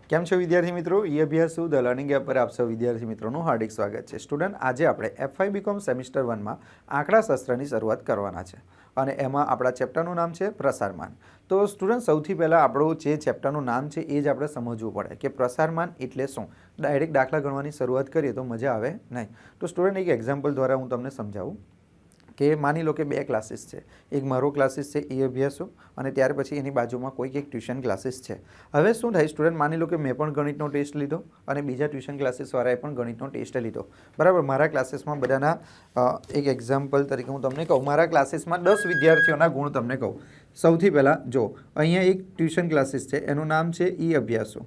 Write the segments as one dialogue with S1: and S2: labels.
S1: કેમ છો વિદ્યાર્થી મિત્રો? ઈ અભ્યાસ શું ધ લર્નિંગ એપ પર આપ સૌ વિદ્યાર્થી મિત્રોનું હાર્દિક સ્વાગત છે. સ્ટુડન્ટ, આજે આપણે F5 બીકોમ સેમિસ્ટર 1માં આંકડાશાસ્ત્રની શરૂઆત કરવાના છે અને એમાં આપણા ચેપ્ટરનું નામ છે પ્રસારમાન. તો સ્ટુડન્ટ, સૌથી પહેલાં આપણું જે ચેપ્ટરનું નામ છે એ જ આપણે સમજવું પડે કે પ્રસારમાન એટલે શું. ડાયરેક્ટ દાખલા ગણવાની શરૂઆત કરીએ તો મજા આવે નહીં. તો સ્ટુડન્ટ, એક એક્ઝામ્પલ દ્વારા હું તમને સમજાવું કે માની લો કે બે ક્લાસીસ છે. એક મારો ક્લાસીસ છે ઈ અભ્યાસો અને ત્યાર પછી એની બાજુમાં કોઈક એક ટ્યુશન ક્લાસીસ છે. હવે શું થાય સ્ટુડન્ટ, માની લો કે મેં પણ ગણિતનો ટેસ્ટ લીધો અને બીજા ટ્યુશન ક્લાસીસવાળાએ પણ ગણિતનો ટેસ્ટ લીધો, બરાબર. મારા ક્લાસીસમાં બધાના એક એક્ઝામ્પલ તરીકે હું તમને કહું, મારા ક્લાસીસમાં 10 વિદ્યાર્થીઓના ગુણ તમને કહું. સૌથી પહેલાં જો અહીંયા એક ટ્યુશન ક્લાસીસ છે, એનું નામ છે ઈ અભ્યાસો.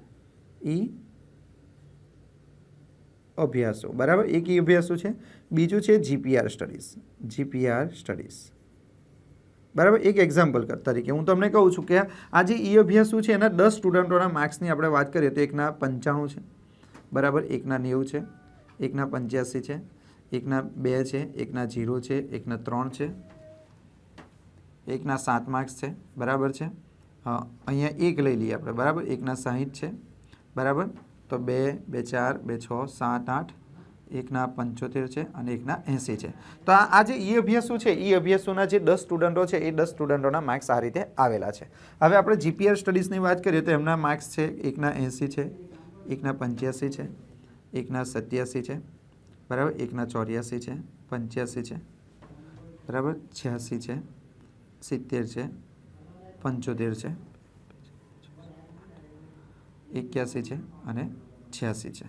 S1: બરાબર, એક ઈ અભ્યાસો છે. બીજું છે જીપીઆર સ્ટડીઝ. બરાબર. એક એક્ઝામ્પલ તરીકે હું તમને કહું છું કે આ જે ઈ અભ્યાસો છે એના 10 સ્ટુડન્ટોના માર્ક્સની આપણે વાત કરીએ તો એકના 95 છે, બરાબર, એકના 90 છે, એકના 85 છે, એકના 2 છે, એકના 0 છે, એકના 3 છે, એકના 7 માર્ક્સ છે, બરાબર છે. અહીંયા એક લઈ લઈએ આપણે, બરાબર, એકના 60 છે, બરાબર. તો 2, 2, 4, 2, 6, 7, 8, એકના 75 છે અને એકના 80 છે. તો આ જે ઈ અભ્યાસો છે, ઈ અભ્યાસોના જે 10 સ્ટુડન્ટો છે એ 10 સ્ટુડન્ટોના માર્ક્સ આ રીતે આવેલા છે. હવે આપણે જીપીઆર સ્ટડીઝની વાત કરીએ તો એમના માર્ક્સ છે એકના 80 છે, એકના 85 છે, એકના 87 છે, બરાબર, એકના 84 છે, 85 છે, બરાબર, 86 છે, 70 છે, 75 છે, 81 છે અને 86 છે.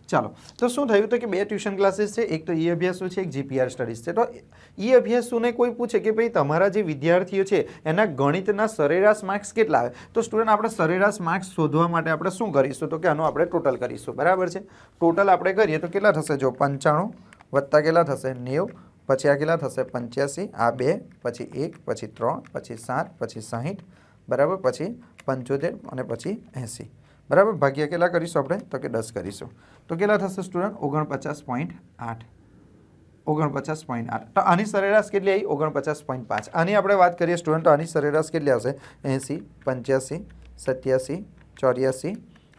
S1: ચાલો, તો શું થયું તો કે બે ટ્યુશન ક્લાસીસ છે, એક તો ઈ અભ્યાસો છે, એક જીપીઆર સ્ટડીઝ છે. તો ઈ અભ્યાસોને કોઈ પૂછે કે ભાઈ તમારા જે વિદ્યાર્થીઓ છે એના ગણિતના સરેરાશ માર્ક્સ કેટલા આવે, તો સ્ટુડન્ટ આપણે સરેરાશ માર્ક્સ શોધવા માટે આપણે શું કરીશું તો કે આનું આપણે ટોટલ કરીશું, બરાબર છે. ટોટલ આપણે કરીએ તો કેટલા થશે? જો 95 વત્તા કેટલા થશે? 90, પછી આ કેટલા થશે? 85, આ 2, પછી 1, પછી 3, પછી 7, પછી 60, બરાબર, પછી 75 અને પછી 80, બરાબર. ભાગ્યા કેટલા કરીશું આપણે તો કે 10 કરીશું. તો કેટલા થશે સ્ટુડન્ટ? 49.8. 49.8. તો આની સરેરાશ કેટલી આવી? 49.5. આની આપણે વાત કરીએ સ્ટુડન્ટ તો આની સરેરાશ કેટલી આવશે? 80, 85, 87, 84,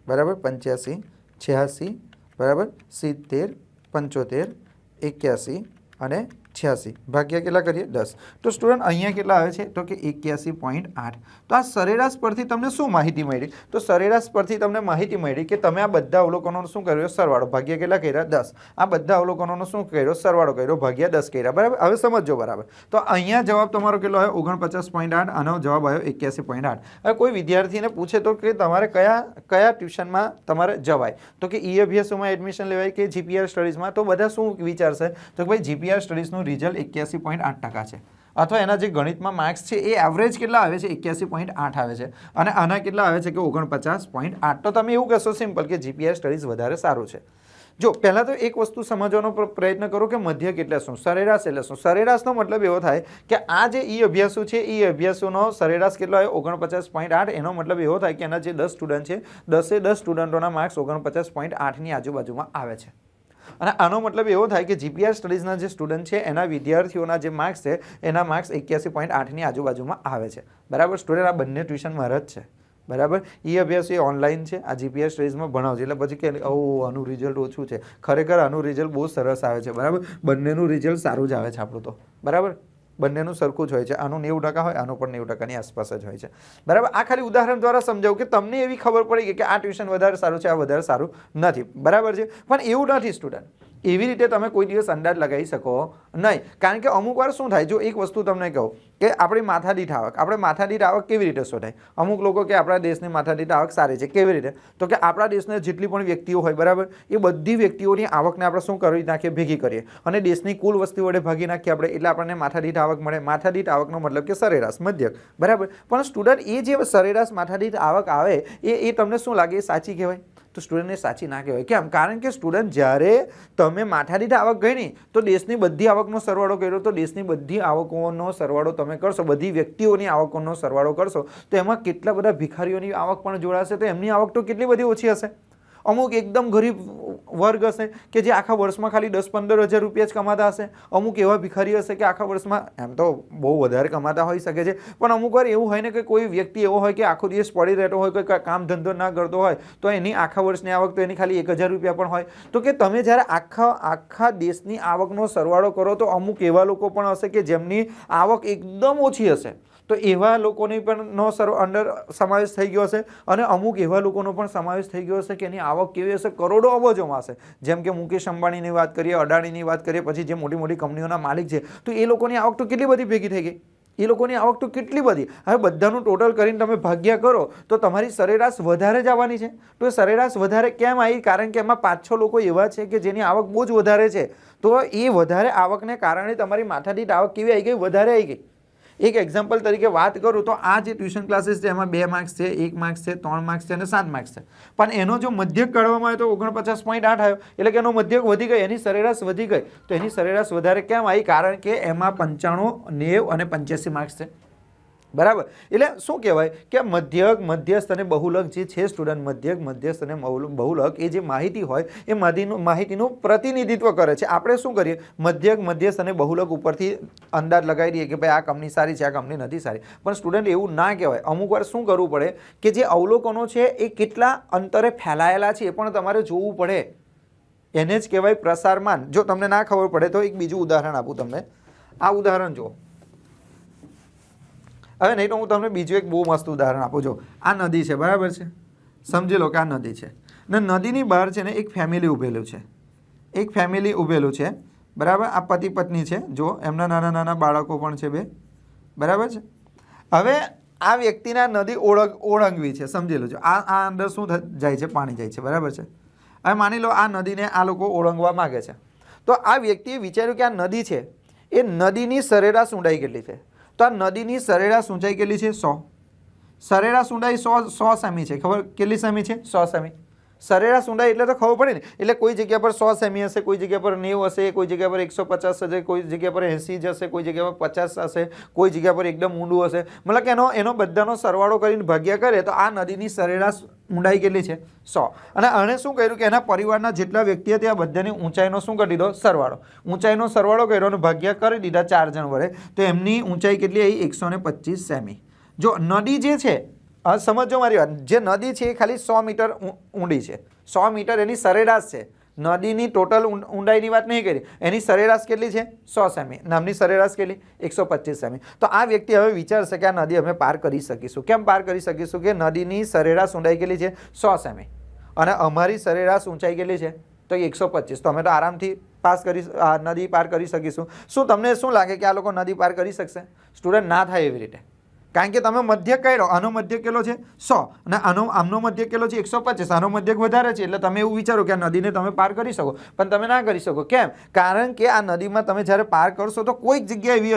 S1: બરાબર, 85, 86, બરાબર, 70, 75, 81 અને 86. ભાગ્યા કેટલા કરીએ? 10. તો સ્ટુડન્ટ અહીંયા કેટલા આવે છે તો કે 81.8. તો આ સરેરાશ પરથી તમને શું માહિતી મળી? તો સરેરાશ પરથી તમને માહિતી મળી કે તમે આ બધા અવલોકનોનો શું કર્યો? સરવાળો. ભાગ્યા કેટલા કર્યા? 10. આ બધા અવલોકનોનો શું કર્યો? સરવાળો કર્યો, ભાગ્યા 10 કર્યા, બરાબર. હવે સમજો, બરાબર. તો અહીંયા જવાબ તમારો કેટલો આવ્યો? 49.8. આનો જવાબ આવ્યો 81.8. હવે કોઈ વિદ્યાર્થીને પૂછે તો કે તમારે કયા ટ્યુશનમાં તમારે જવાય, તો કે ઈ અભ્યાસોમાં એડમિશન લેવાય કે જીપીઆર સ્ટડીઝમાં, તો બધા શું વિચારશે તો કે ભાઈ જીપીઆર સ્ટડીઝનું રિઝલ્ટ 81.8% છે, અથવા એના જે ગણિતમાં માર્ક્સ છે એ એવરેજ કેટલા આવે છે? 81.8 આવે છે અને આના કેટલા આવે છે કે 49.8. તો તમે એવું કહેશો સિમ્પલ કે જીપીઆર સ્ટડીઝ વધારે સારું છે. જો પહેલાં તો એક વસ્તુ સમજવાનો પ્રયત્ન કરો કે મધ્યક એટલે શું, સરેરાશ એટલે શું. સરેરાશનો મતલબ એવો થાય કે આ જે ઈ અભ્યાસો છે એ અભ્યાસોનો સરેરાશ કેટલો આવે? 49.8. એનો મતલબ એવો થાય કે એના જે 10 સ્ટુડન્ટ છે 10 સ્ટુડન્ટોના માર્ક્સ 49.8ની આજુબાજુમાં આવે છે. અને આનો મતલબ એવો થાય કે જીપીઆર સ્ટડીઝના જે સ્ટુડન્ટ છે એના વિદ્યાર્થીઓના જે માર્ક્સ છે એના માર્ક્સ 81.8ની આજુબાજુમાં આવે છે, બરાબર. સ્ટુડન્ટ, આ બંને ટ્યુશન મારા જ છે, બરાબર. ઈ અભ્યાસ એ ઓનલાઈન છે, આ જીપીઆર સ્ટડીઝમાં ભણાવશે એટલે પછી કે આનું રિઝલ્ટ ઓછું છે. ખરેખર આનું રિઝલ્ટ બહુ સરસ આવે છે, બરાબર. બંનેનું રિઝલ્ટ સારું જ આવે છે આપણું તો, બરાબર. બંનેનું સરખું જ હોય છે. આનું 90% હોય, આનું પણ 90%ની આસપાસ જ હોય છે, બરાબર. આ ખાલી ઉદાહરણ દ્વારા સમજાવું કે તમને એવી ખબર પડી કે આ ટ્યુશન વધારે સારું છે, આ વધારે સારું નથી, બરાબર છે. પણ એવું નથી સ્ટુડન્ટ, એવી રીતે તમે કોઈ દિવસ અંદાજ લગાવી શકો નહીં. કારણ કે અમુક વાર શું થાય, જો એક વસ્તુ તમને કહું કે આપણી માથાદીઠ આવક, આપણે માથાદીઠ આવક કેવી રીતે શોધાય? અમુક લોકો કે આપણા દેશની માથાદીઠ આવક સારી છે, કેવી રીતે? તો કે આપણા દેશના જેટલી પણ વ્યક્તિઓ હોય, બરાબર, એ બધી વ્યક્તિઓની આવકને આપણે શું કરી નાખીએ? ભેગી કરીએ અને દેશની કુલ વસ્તી વડે ભાગી નાખીએ આપણે, એટલે આપણને માથાદીઠ આવક મળે. માથાદીઠ આવકનો મતલબ કે સરેરાશ, મધ્યક, બરાબર. પણ સ્ટુડન્ટ, એ જે સરેરાશ માથાદીઠ આવક આવે એ તમને શું લાગે? એ સાચી કહેવાય? તો સ્ટુડન્ટને સાચી ના કહેવાય. કેમ? કારણ કે સ્ટુડન્ટ, જ્યારે તમે માથાદીઠ આવક ગણી તો દેશની બધી આવકનો સરવાળો કર્યો, તો દેશની બધી આવકોનો સરવાળો તમે કરશો, બધી વ્યક્તિઓની આવકોનો સરવાળો કરશો તો એમાં કેટલા બધા ભિખારીઓની આવક પણ જોડાશે, તો એમની આવક તો કેટલી બધી ઓછી હશે. અમુક એકદમ ગરીબ વર્ગ હશે કે જે આખા વર્ષમાં ખાલી 10-15 હજાર રૂપિયા જ કમાતા હશે. અમુક એવા ભિખારી હશે કે આખા વર્ષમાં એમ તો બહુ વધારે કમાતા હોઈ શકે છે, પણ અમુક વાર એવું હોય ને કે કોઈ વ્યક્તિ એવો હોય કે આખો દિવસ પડી રહેતો હોય, કોઈ કામ ધંધો ના કરતો હોય, તો એની આખા વર્ષની આવક તો એની ખાલી 1000 રૂપિયા પણ હોય. તો કે તમે જ્યારે આખા દેશની આવકનો સરવાળો કરો તો અમુક એવા લોકો પણ હશે કે જેમની આવક એકદમ ઓછી હશે, તો એવા લોકોની પણ અંડર સમાવેશ થઈ ગયો હશે. અને અમુક એવા લોકોનો પણ સમાવેશ થઈ ગયો હશે કે એની આવક કેવી હશે, કરોડો અબજોમાં હશે. જેમ કે મુકેશ અંબાણીની વાત કરીએ, અડાણીની વાત કરીએ, પછી જે મોટી મોટી કંપનીઓના માલિક છે, તો એ લોકોની આવક તો કેટલી બધી ભેગી થઈ ગઈ, એ લોકોની આવક તો કેટલી બધી. હવે બધાનું ટોટલ કરીને તમે ભાગ્યા કરો તો તમારી સરેરાશ વધારે જ આવવાની છે. તો એ સરેરાશ વધારે કેમ આવી? કારણ કે એમાં 5-6 લોકો એવા છે કે જેની આવક બહુ જ વધારે છે. તો એ વધારે આવકને કારણે તમારી માથાદીઠ આવક કેવી આવી ગઈ? વધારે આવી ગઈ. એક એક્ઝામ્પલ તરીકે વાત કરું તો આ જે ટ્યુશન ક્લાસીસ છે એમાં 2 માર્ક્સ છે, 1 માર્ક્સ છે, 3 માર્ક્સ છે અને 7 માર્ક્સ છે. પણ એનો જો મધ્યક કાઢવામાં આવે તો 49.8 આવ્યો, એટલે કે એનો મધ્યક વધી ગઈ, એની સરેરાશ વધી ગઈ. તો એની સરેરાશ વધારે કેમ આવી? કારણ કે એમાં 95, 90 અને 85 માર્ક્સ છે. બરાબર. એટલે શું કહેવાય કે મધ્યક, મધ્યસ્થ અને બહુલક જે છે સ્ટુડન્ટ, મધ્યક, મધ્યસ્થ અને બહુલક એ જે માહિતી હોય એ માહિતીનું પ્રતિનિધિત્વ કરે છે. આપણે શું કરીએ? મધ્યક, મધ્યસ્થ અને બહુલક ઉપરથી અંદાજ લગાવી દઈએ કે ભાઈ આ કંપની સારી છે, આ કંપની નથી સારી. પણ સ્ટુડન્ટ એવું ના કહેવાય. અમુક વાર શું કરવું પડે કે જે અવલોકનો છે એ કેટલા અંતરે ફેલાયેલા છે એ પણ તમારે જોવું પડે. એને જ કહેવાય પ્રસારમાન. જો તમને ના ખબર પડે તો એક બીજું ઉદાહરણ આપું તમને. આ ઉદાહરણ જુઓ. હવે નહીં તો હું તમને બીજું એક બહુ મસ્ત ઉદાહરણ આપું. જો આ નદી છે, બરાબર છે, સમજી લો કે આ નદી છે ને નદીની બહાર છે ને એક ફેમિલી ઊભેલું છે, એક ફેમિલી ઊભેલું છે, બરાબર. આ પતિ પત્ની છે, જો એમના નાના નાના બાળકો પણ છે 2, બરાબર છે. હવે આ વ્યક્તિના નદી ઓળંગવી છે, સમજી લો. આ અંદર શું જાય છે? પાણી જાય છે, બરાબર છે. હવે માની લો આ નદીને આ લોકો ઓળંગવા માગે છે. તો આ વ્યક્તિએ વિચાર્યું કે આ નદી છે, એ નદીની સરેરાશ ઊંડાઈ કેટલી છે? તો આ નદીની સરેરાશ ઊંચાઈ કેટલી છે? 100. સરેરાશ ઊંડાઈ 100 સેમી છે. ખબર કેટલી સેમી છે? 100 સેમી. સરેરાશ ઊંડાઈ એટલે તો ખબર પડે ને. એટલે કોઈ જગ્યા પર 100 સેમી હશે, કોઈ જગ્યા પર 90 હશે, કોઈ જગ્યા પર 150 હશે, કોઈ જગ્યા પર 80 હશે, કોઈ જગ્યા પર 50 હશે, કોઈ જગ્યા પર એકદમ ઊંડું હશે. મતલબ કે એનો બધાનો સરવાળો કરીને ભાગ્યા કરે તો આ નદીની સરેરાશ ઊંડાઈ કેટલી છે? 100. અને આણે શું કર્યું કે એના પરિવારના જેટલા વ્યક્તિ હતા આ બધાની ઊંચાઈનો શું કરી દીધો? સરવાળો. ઊંચાઈનો સરવાળો કર્યો અને ભાગ્યા કરી દીધા 4 જણ વડે. તો એમની ઊંચાઈ કેટલી આવી? 125 સેમી. જો નદી જે છે, સમજો મારી વાત, જે નદી છે એ ખાલી 100 મીટર ઊંડી છે. 100 મીટર એની સરેરાશ છે. નદીની ટોટલ ઊંડાઈની વાત નહીં કરી. એની સરેરાશ કેટલી છે? 100 સેમી. નામની સરેરાશ કેટલી? 125 સેમી. તો આ વ્યક્તિ હવે વિચારશે કે આ નદી અમે પાર કરી શકીશું. કેમ પાર કરી શકીશું? કે નદીની સરેરાશ ઊંડાઈ કેટલી છે? 100 સેમી. અને અમારી સરેરાશ ઊંચાઈ કેટલી છે? તો 125. તો અમે તો આરામથી નદી પાર કરી શકીશું. શું તમને શું લાગે કે આ લોકો નદી પાર કરી શકશે? સ્ટુડન્ટ, ના થાય એવી રીતે. કારણ કે તમે મધ્યક કર્યો, આનો મધ્યક કેટલો છે? 100 અને આમનો મધ્યક કેટલો છે? 125. આનો મધ્યક વધારે છે એટલે તમે એવું વિચારો કે આ નદીને તમે પાર કરી શકો, પણ તમે ના કરી શકો. કેમ? કારણ કે આ નદીમાં તમે જ્યારે પાર કરશો તો કોઈક જગ્યા એવી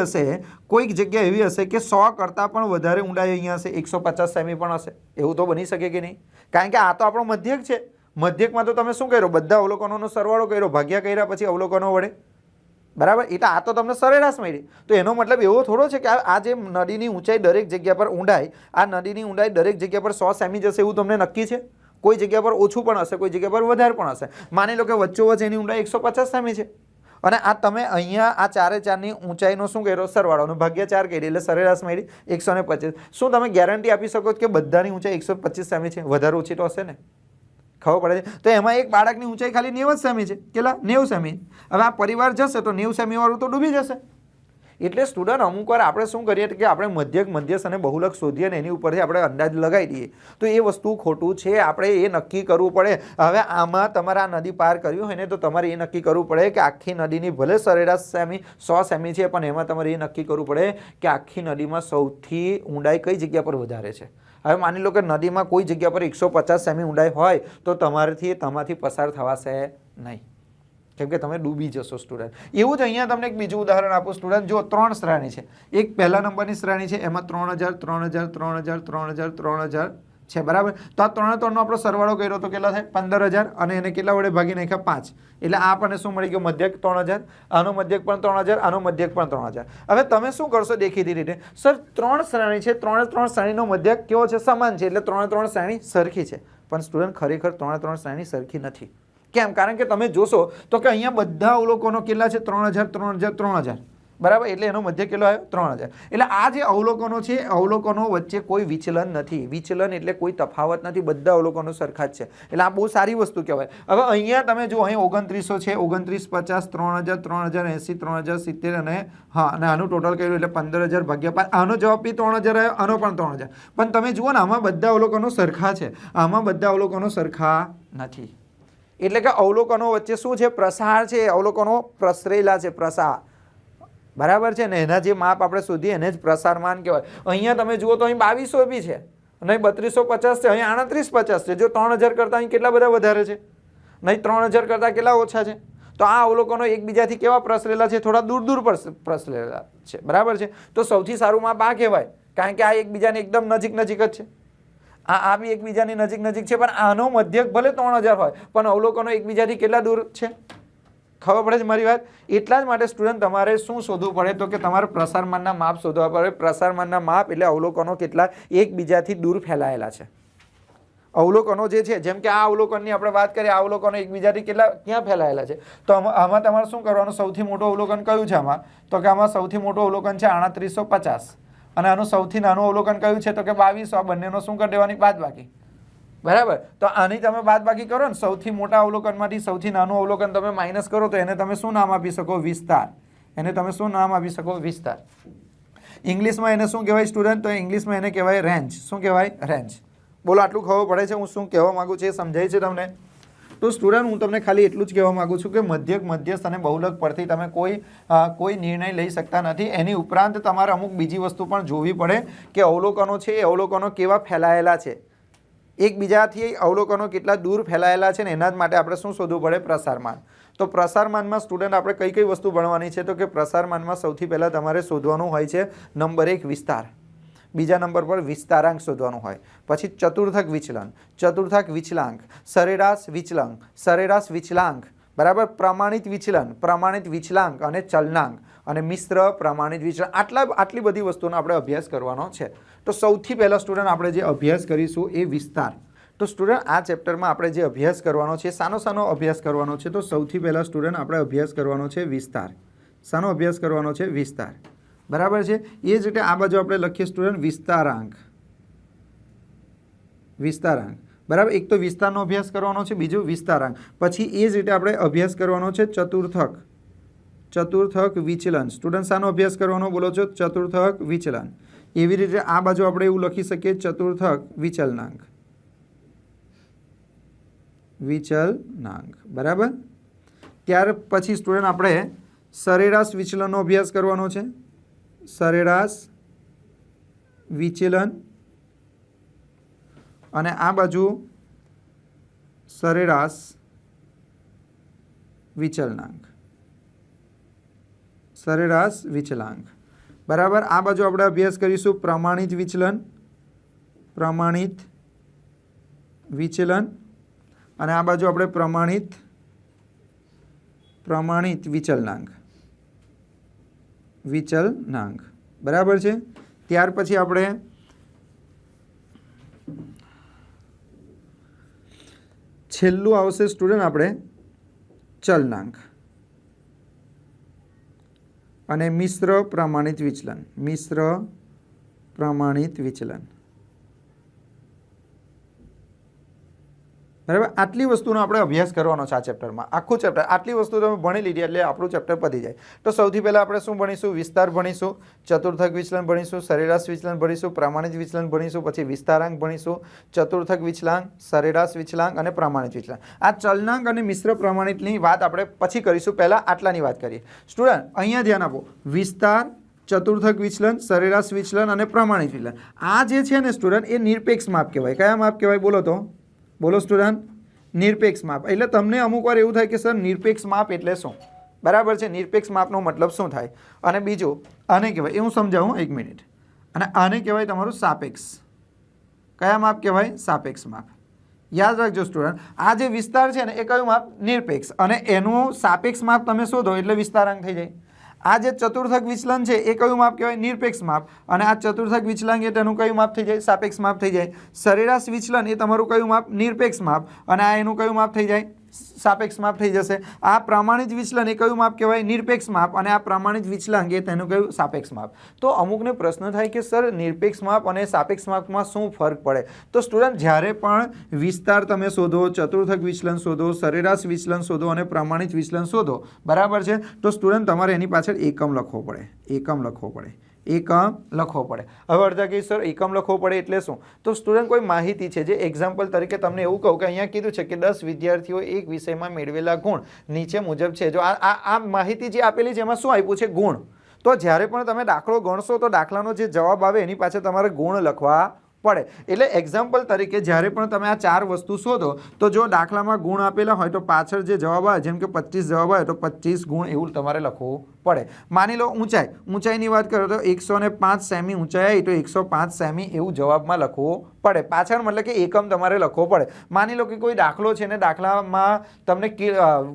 S1: હશે કે 100 કરતાં પણ વધારે ઊંડાઈ અહીંયા હશે, 150 સેમી પણ હશે. એવું તો બની શકે કે નહીં? કારણ કે આ તો આપણો મધ્યક છે. મધ્યકમાં તો તમે શું કર્યો? બધા અવલોકનોનો સરવાળો કર્યો, ભાગ્યા કર્યા પછી અવલોકનો વડે, બરાબર. એટલે આ તો તમને સરેરાશ મળી. તો એનો મતલબ એવો થોડો છે કે આ જે નદીની ઊંચાઈ દરેક જગ્યા પર ઊંડાઈ, આ નદીની ઊંડાઈ દરેક જગ્યા પર 100 સેમી જશે એવું તમને નક્કી છે? કોઈ જગ્યા પર ઓછું પણ હશે, કોઈ જગ્યા પર વધારે પણ હશે. માની લો કે વચ્ચોવચ્ચ એની ઊંડાઈ 150 સેમી છે અને આ તમે અહીંયા આ 4 ઊંચાઈનો શું કર્યો? સરવાળો, ભાગ્યા 4 કરી એટલે સરેરાશ મળી 125. શું તમે ગેરંટી આપી શકો કે બધાની ઊંચાઈ 125 સેમી છે? વધારે ઓછી તો હશે ને, ખબર પડે છે. તો એમાં એક બાળકની ઊંચાઈ ખાલી 90 સેમી છે. કેટલા? 90 સેમી. હવે આ પરિવાર જશે તો 90 સેમી વાળું તો ડૂબી જશે. એટલે સ્ટુડન્ટ અમુક વાર આપણે શું કરીએ કે આપણે મધ્યક, મધ્યસ્થ અને બહુલક શોધીએ ને એની ઉપરથી આપણે અંદાજ લગાવી દઈએ, તો એ વસ્તુ ખોટું છે. આપણે એ નક્કી કરવું પડે. હવે આમાં તમારે આ નદી પાર કર્યું હોય ને તો તમારે એ નક્કી કરવું પડે કે આખી નદીની ભલે સરેરાશ સેમી 100 સેમી છે, પણ એમાં તમારે એ નક્કી કરવું પડે કે આખી નદીમાં સૌથી ઊંડાઈ કઈ જગ્યા પર વધારે છે. હવે માની લો કે નદીમાં કોઈ જગ્યા પર 150 સેમી ઊંડાઈ હોય તો તમારાથી પસાર થવાશે નહીં, કેમ કે તમે ડૂબી જશો સ્ટુડન્ટ. એવું જ અહીંયા તમને એક બીજું ઉદાહરણ આપું સ્ટુડન્ટ. જો 3 શ્રેણી છે. એક પહેલા નંબરની શ્રેણી છે, એમાં 3000, 3000, 3000, 3000, 3000 છે, બરાબર. તો આ 3 નો આપણો સરવાળો કર્યો તો કેટલા થાય? 15000 અને એને કેટલા વડે ભાગી નાખ્યા? 5. એટલે આ આપણને શું મળી ગયો? મધ્યક 3000. આનો મધ્યક પણ 3000, આનો મધ્યક પણ 3000. હવે તમે શું કરશો દેખીતી રીતે? સર 3 શ્રેણી છે, 3 શ્રેણીનો મધ્યક કેવો છે? સમાન છે, એટલે 3 શ્રેણી સરખી છે. પણ સ્ટુડન્ટ ખરેખર ત્રણે શ્રેણી સરખી નથી. કેમ? કારણ કે તમે જોશો તો કે અહીંયા બધા અવલોકનો કેટલા છે? 3000 3000 3000, બરાબર. એટલે એનો મધ્ય કેટલો આવ્યો? 3000. એટલે આ જે અવલોકનો છે, અવલોકનો વચ્ચે કોઈ વિચલન નથી. વિચલન એટલે કોઈ તફાવત નથી, બધા અવલોકનો સરખા જ છે. એટલે આ બહુ સારી વસ્તુ કહેવાય. હવે અહીંયા તમે જો અહીં 2900 છે, 2950, 3000, 3080, 3070 અને અને આનું ટોટલ કર્યું એટલે 15000 ભાગ્યા 5. આનો જવાબ બી 3000 આવ્યો, આનો પણ 3000. પણ તમે જુઓ ને આમાં બધા અવલોકનો સરખા છે, આમાં બધા અવલોકનો સરખા નથી. એટલે કે અવલોકનો વચ્ચે શું છે? પ્રસાર છે. અવલોકનો પ્રસરેલા છે, પ્રસાર, બરાબર છે ને. એના જે માપ આપણે શોધીએ એને જ પ્રસારમાન કહેવાય. અહીંયા તમે જુઓ તો અહીં 2200 બી છે, નહીં 3250 છે, અહીં 3850 છે. જો 3000 કરતાં અહીં કેટલા બધા વધારે છે, નહીં 3000 કરતાં કેટલા ઓછા છે. તો આ અવલોકનો એકબીજાથી કેવા પ્રસરેલા છે? થોડા દૂર દૂર પ્રસરેલા છે, બરાબર છે. તો સૌથી સારું માપ આ કહેવાય, કારણ કે આ એકબીજાને એકદમ નજીક નજીક જ છે. આ બી એકબીજાની નજીક નજીક છે, પણ આનો મધ્યક ભલે 3000 હોય, પણ અવલોકનો એકબીજાથી કેટલા દૂર છે? ખબર પડે છે મારી વાત? એટલા જ માટે સ્ટુડન્ટ તમારે શું શોધવું પડે? તો કે તમારે પ્રસારમાનના માપ શોધવા પડે. પ્રસારમાનના માપ એટલે અવલોકનો કેટલા એકબીજાથી દૂર ફેલાયેલા છે. અવલોકનો જે છે, જેમ કે આ અવલોકનની આપણે વાત કરીએ, આ અવલોકનો એકબીજાથી કેટલા ક્યાં ફેલાયેલા છે? તો આમાં તમારે શું કરવાનું? સૌથી મોટું અવલોકન કયું છે આમાં? તો કે આમાં સૌથી મોટું અવલોકન છે 3850, અને આનું સૌથી નાનું અવલોકન કયું છે? તો કે 2200. આ બંનેનો શું કરી દેવાની? બાદબાકી, બરાબર. તો આની તમે બાદબાકી કરો ને, સૌથી મોટા અવલોકનમાંથી સૌથી નાનું અવલોકન તમે માઇનસ કરો તો એને તમે શું નામ આપી શકો? વિસ્તાર. એને તમે શું નામ આપી શકો? વિસ્તાર. ઇંગ્લિશમાં એને શું કહેવાય સ્ટુડન્ટ? તો ઇંગ્લિશમાં એને કહેવાય રેન્જ. શું કહેવાય? રેન્જ. બોલો, આટલું ખબર પડે છે હું શું કહેવા માંગુ છું? એ સમજાય છે તમને? તો સ્ટુડન્ટ હું તમને ખાલી એટલું જ કહેવા માંગુ છું કે મધ્યક, મધ્યસ્થ અને બહુલક પરથી તમે કોઈ નિર્ણય લઈ શકતા નથી. એની ઉપરાંત તમારે અમુક બીજી વસ્તુ પણ જોવી પડે કે અવલોકનો છે એ અવલોકનો કેવા ફેલાયેલા છે, એકબીજાથી અવલોકનો કેટલા દૂર ફેલાયેલા છે ને એના જ માટે આપણે શું શોધવું પડે? પ્રસારમાન. તો પ્રસારમાનમાં સ્ટુડન્ટ આપણે કઈ કઈ વસ્તુ ભણવાની છે? તો કે પ્રસારમાનમાં સૌથી પહેલાં તમારે શોધવાનું હોય છે નંબર 1 વિસ્તાર, બીજા નંબર પર વિસ્તારાંક શોધવાનું હોય, પછી ચતુર્થક વિચલન, ચતુર્થક વિચલાંક, સરેરાશ વિચલન, સરેરાશ વિચલાંક, બરાબર, પ્રમાણિત વિચલન, પ્રમાણિત વિચલાંક અને ચલનાંક, અને મિશ્ર પ્રમાણિત વિચલન. આટલી બધી વસ્તુનો આપણે અભ્યાસ કરવાનો છે. તો સૌથી પહેલાં સ્ટુડન્ટ આપણે જે અભ્યાસ કરીશું એ વિસ્તાર. તો સ્ટુડન્ટ આ ચેપ્ટરમાં આપણે જે અભ્યાસ કરવાનો છે, સાનો અભ્યાસ કરવાનો છે? તો સૌથી પહેલાં સ્ટુડન્ટ આપણે અભ્યાસ કરવાનો છે વિસ્તાર. શાનો અભ્યાસ કરવાનો છે? વિસ્તાર, બરાબર છે. એ જ રીતે આ બાજુ આપણે લખીએ સ્ટુડન્ટ વિસ્તારાંક. વિસ્તારાંક, બરાબર. એક તો વિસ્તારનો અભ્યાસ કરવાનો છે, બીજું વિસ્તારાંક. પછી એ જ રીતે આપણે અભ્યાસ કરવાનો છે ચતુર્થક, ચતુર્થક વિચલન. સ્ટુડન્ટ શાનો અભ્યાસ કરવાનો બોલો છો? ચતુર્થક વિચલન. એવી રીતે આ બાજુ આપણે એવું લખી શકીએ ચતુર્થક વિચલનાંક, વિચલનાંક, બરાબર. ત્યાર પછી સ્ટુડન્ટ આપણે સરેરાશ વિચલનનો અભ્યાસ કરવાનો છે. સરેરાશ વિચલન, અને આ બાજુ સરેરાશ વિચલનાંક, સરેરાશ વિચલાંક, બરાબર. આ બાજુ આપણે અભ્યાસ કરીશું પ્રમાણિત વિચલન, પ્રમાણિત વિચલન, અને આ બાજુ આપણે પ્રમાણિત વિચલનાંક, વિચલનાંક, બરાબર છે. ત્યાર પછી આપણે છેલ્લું આવશે સ્ટુડન્ટ આપણે ચલનાંક અને મિશ્ર પ્રમાણિત વિચલન, મિશ્ર પ્રમાણિત વિચલન, બરાબર. આટલી વસ્તુનો આપણે અભ્યાસ કરવાનો છે આ ચેપ્ટરમાં. આખું ચેપ્ટર આટલી વસ્તુ તમે ભણી લીધી એટલે આપણું ચેપ્ટર પતી જાય. તો સૌથી પહેલાં આપણે શું ભણીશું? વિસ્તાર ભણીશું, ચતુર્થક વિચલન ભણીશું, સરેરાશ વિચલન ભણીશું, પ્રમાણિત વિચલન ભણીશું, પછી વિસ્તારાંક ભણીશું, ચતુર્થક વિચલાંક, સરેરાશ વિચલાંક અને પ્રમાણિત વિચલાંક. આ ચલનાંક અને મિશ્ર પ્રમાણિતની વાત આપણે પછી કરીશું. પહેલાં આટલાની વાત કરીએ. સ્ટુડન્ટ અહીંયા ધ્યાન આપો. વિસ્તાર, ચતુર્થક વિચલન, સરેરાશ વિચલન અને પ્રમાણિત વિચલન. આ જે છે ને સ્ટુડન્ટ એ નિરપેક્ષ માપ કહેવાય. કયા માપ કહેવાય? બોલો તો, બોલો સ્ટુડન્ટ. નિરપેક્ષ માપ. એટલે તમને અમુક વાર એવું થાય કે સર નિરપેક્ષ માપ એટલે શું? બરાબર છે. નિરપેક્ષ માપનો મતલબ શું થાય? અને બીજું આને કહેવાય, એ હું સમજાવું, એક મિનિટ. અને આને કહેવાય તમારું સાપેક્ષ. કયા માપ કહેવાય? સાપેક્ષ માપ. યાદ રાખજો સ્ટુડન્ટ, આ જે વિસ્તાર છે ને એ કયું માપ? નિરપેક્ષ. અને એનું સાપેક્ષ માપ તમે શોધો એટલે વિસ્તારાંક થઈ જાય. આ જે ચતુર્થક વિચલન છે એ કયું માપ કહેવાય? નિરપેક્ષ માપ. અને આ ચતુર્થક વિચલન એ તેનું કયું માપ થઈ જાય? સાપેક્ષ માપ થઈ જાય. સરેરાશ વિચલન એ તમારું કયું માપ? નિરપેક્ષ માપ. અને આ એનું કયું માપ થઈ જાય? સાપેક્ષ માપ થઈ જશે. આ પ્રમાણિત વિચલન એ કયું માપ કહેવાય? નિરપેક્ષ માપ. અને આ પ્રમાણિત વિચલન એ તેનું કયું? સાપેક્ષ માપ. તો અમુકને પ્રશ્ન થાય કે સર નિરપેક્ષ માપ અને સાપેક્ષ માપમાં શું ફરક પડે? તો સ્ટુડન્ટ જ્યારે પણ વિસ્તાર તમે શોધો, ચતુર્થક વિચલન શોધો, સરેરાશ વિચલન શોધો અને પ્રમાણિત વિચલન શોધો, બરાબર છે, તો સ્ટુડન્ટ તમારે એની પાછળ એકમ લખવો પડે. એકમ લખવો પડે. એકમ લખવો પડે. હવે અડધા કે સર એકમ લખવો પડે એટલે શું? તો સ્ટુડન્ટ કોઈ માહિતી છે જે એક્ઝામ્પલ તરીકે તમને એવું કહું કે અહીંયા કીધું છે કે 10 વિદ્યાર્થીઓ એક વિષયમાં મેળવેલા ગુણ નીચે મુજબ છે. જો આ માહિતી જે આપેલી છે એમાં શું આપ્યું છે? ગુણ. તો જ્યારે પણ તમે દાખલો ગણશો તો દાખલાનો જે જવાબ આવે એની પાછળ તમારે ગુણ લખવા પડે. એટલે એક્ઝામ્પલ તરીકે જ્યારે પણ તમે આ 4 વસ્તુ શોધો તો જો દાખલામાં ગુણ આપેલા હોય તો પાછળ જે જવાબ આવે, જેમ કે 25 જવાબ આવે તો 25 ગુણ એવું તમારે લખવું પડે. માની લો ઊંચાઈની વાત કરો તો 105 સેમી ઊંચાઈ આવી તો 105 સેમી એવું જવાબમાં લખવું પડે. પાછળ મતલબ કે એકમ તમારે લખવો પડે. માની લો કે કોઈ દાખલો છે ને દાખલામાં તમને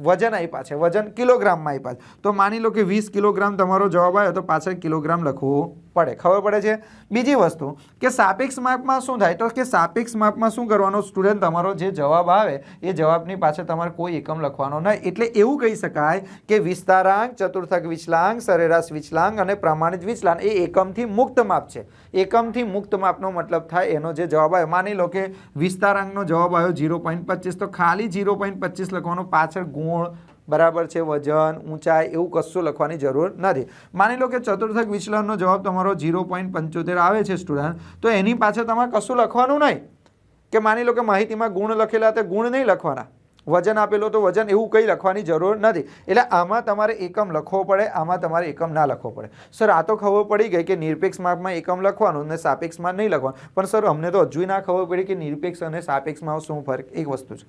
S1: વજન આપ્યા છે, વજન કિલોગ્રામમાં આપ્યા છે, તો માની લો કે 20 કિલોગ્રામ તમારો જવાબ આવ્યો તો પાછળ કિલોગ્રામ લખવું પડે. ખબર પડે છે? બીજી વસ્તુ કે સાપેક્ષ માપમાં શું થાય? તો કે સાપેક્ષ માપમાં શું કરવાનું સ્ટુડન્ટ? તમારો જે જવાબ આવે એ જવાબની પાછળ તમારે કોઈ એકમ લખવાનો નહીં. એટલે એવું કહી શકાય કે વિસ્તારાંક, ચતુર્થક વિચલાંક, સરેરાશ વિચલાંક અને પ્રમાણિત વિચલાંક એ એકમથી મુક્ત માપ છે. એકમથી મુક્ત માપનો મતલબ થાય એનો જે જવાબ આવ્યો, માની લો કે વિસ્તારાંકનો જવાબ આવ્યો 0.25, તો ખાલી 0.25 લખવાનો, પાછળ ગુણ, બરાબર છે, વજન, ઊંચાઈ એવું કશું લખવાની જરૂર નથી. માની લો કે ચતુર્થક વિચલનનો જવાબ તમારો 0.75 આવે છે સ્ટુડન્ટ, તો એની પાછળ તમારે કશું લખવાનું નહીં. કે માની લો કે માહિતીમાં ગુણ લખેલા તે ગુણ નહીં લખવાના, વજન આપેલો તો વજન, એવું કંઈ લખવાની જરૂર નથી. એટલે આમાં તમારે એકમ લખવો પડે, આમાં તમારે એકમ ના લખવો પડે. સર આ તો ખબર પડી ગઈ કે નિરપેક્ષ માપમાં એકમ લખવાનું અને સાપેક્ષમાં નહીં લખવાનું, પણ સર અમને તો હજુ ના ખબર પડી કે નિરપેક્ષ અને સાપેક્ષમાં શું ફરક? એક વસ્તુ છે,